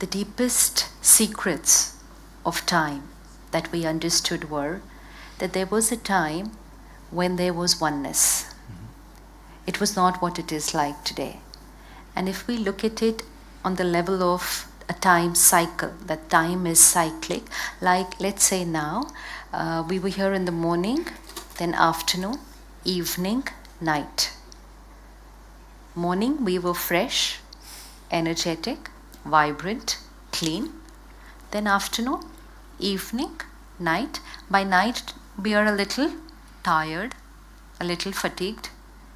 the deepest secrets of time that we understood were that there was a time when there was oneness. It was not what it is like today. And if we look at it on the level of a time cycle, that time is cyclic, like let's say now, we were here in the morning, then afternoon, evening, night. Morning, we were fresh, energetic, vibrant, clean. Then afternoon, evening, night. By night, we are a little tired, a little fatigued,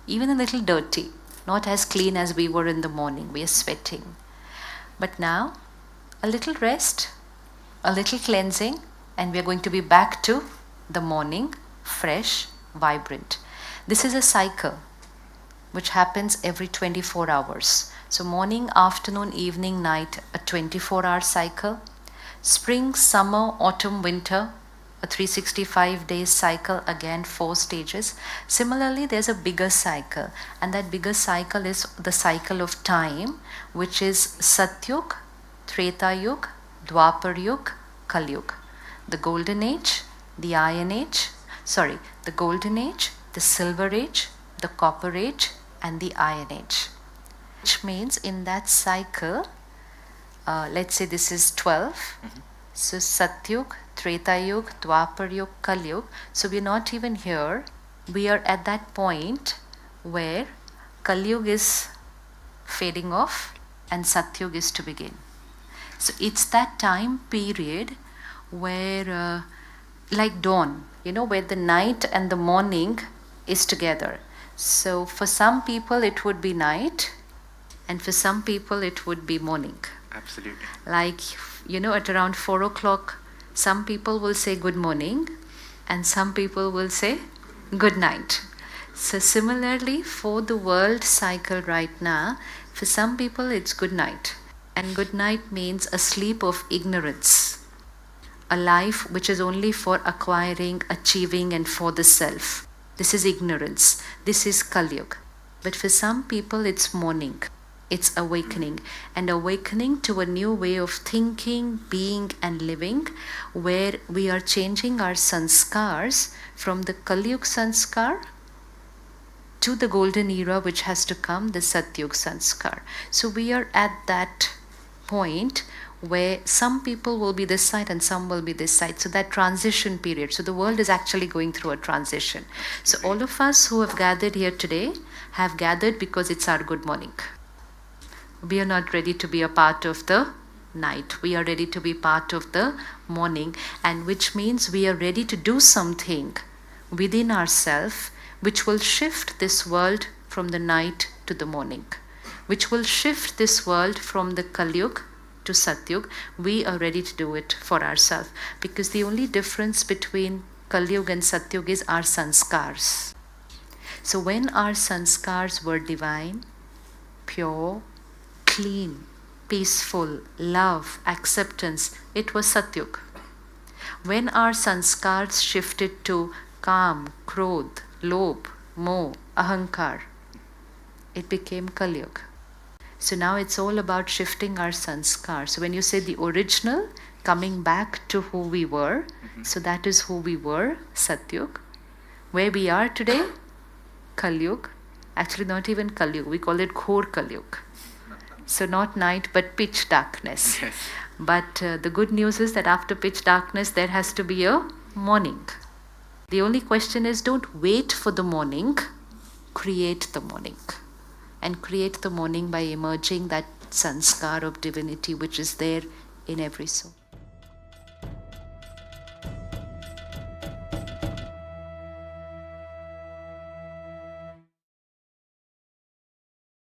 even a little dirty, not as clean as we were in the morning. We are sweating. But now, a little rest, a little cleansing, and we are going to be back to the morning, fresh, vibrant. This is a cycle which happens every 24 hours. So morning, afternoon, evening, night, a 24-hour cycle. Spring, summer, autumn, winter, a 365 days cycle, again 4 stages. Similarly, there's a bigger cycle, and that bigger cycle is the cycle of time, which is Satyug, Treta Yug, Dwapar Yug, Kali Yug. The Golden Age, the Iron Age, the Golden Age, the Silver Age, the Copper Age, and the Iron Age. Which means in that cycle, let's say this is 12. So Satyug, Treta Yug, Dwapar Yug, Kali Yug. So we're not even here. We are at that point where Kali Yug is fading off and Satyug is to begin. So it's that time period where, like dawn, where the night and the morning is together. So for some people it would be night, and for some people it would be morning. Absolutely. Like, at around 4 o'clock, some people will say good morning, and some people will say good night. So similarly, for the world cycle right now, for some people it's good night. And good night means a sleep of ignorance, a life which is only for acquiring, achieving, and for the self. This is ignorance. This is Kali Yuga. But for some people, it's morning. It's awakening. And awakening to a new way of thinking, being, and living, where we are changing our sanskars from the Kali Yuga sanskar to the golden era which has to come, the Satyug sanskar. So we are at that point where some people will be this side and some will be this side. So that transition period. So the world is actually going through a transition. So all of us who have gathered here today have gathered because it's our good morning. We are not ready to be a part of the night. We are ready to be part of the morning, and which means we are ready to do something within ourselves which will shift this world from the night to the morning, which will shift this world from the Kali Yuga to Satyug. We are ready to do it for ourselves, because the only difference between Kali Yuga and Satyug is our sanskars. So when our sanskars were divine, pure, clean, peaceful, love, acceptance, it was Satyug. When our sanskars shifted to Kam, Krodh, Lobh, Moh, Ahankar, it became Kali Yuga. So now it's all about shifting our sanskar. So when you say the original, coming back to who we were, so that is who we were, Satyug. Where we are today, Kali Yuga. Actually not even Kali Yuga, we call it Ghor Kali Yuga. So not night but pitch darkness. Yes. But the good news is that after pitch darkness there has to be a morning. The only question is, don't wait for the morning, create the morning. And create the morning by emerging that sanskar of divinity which is there in every soul.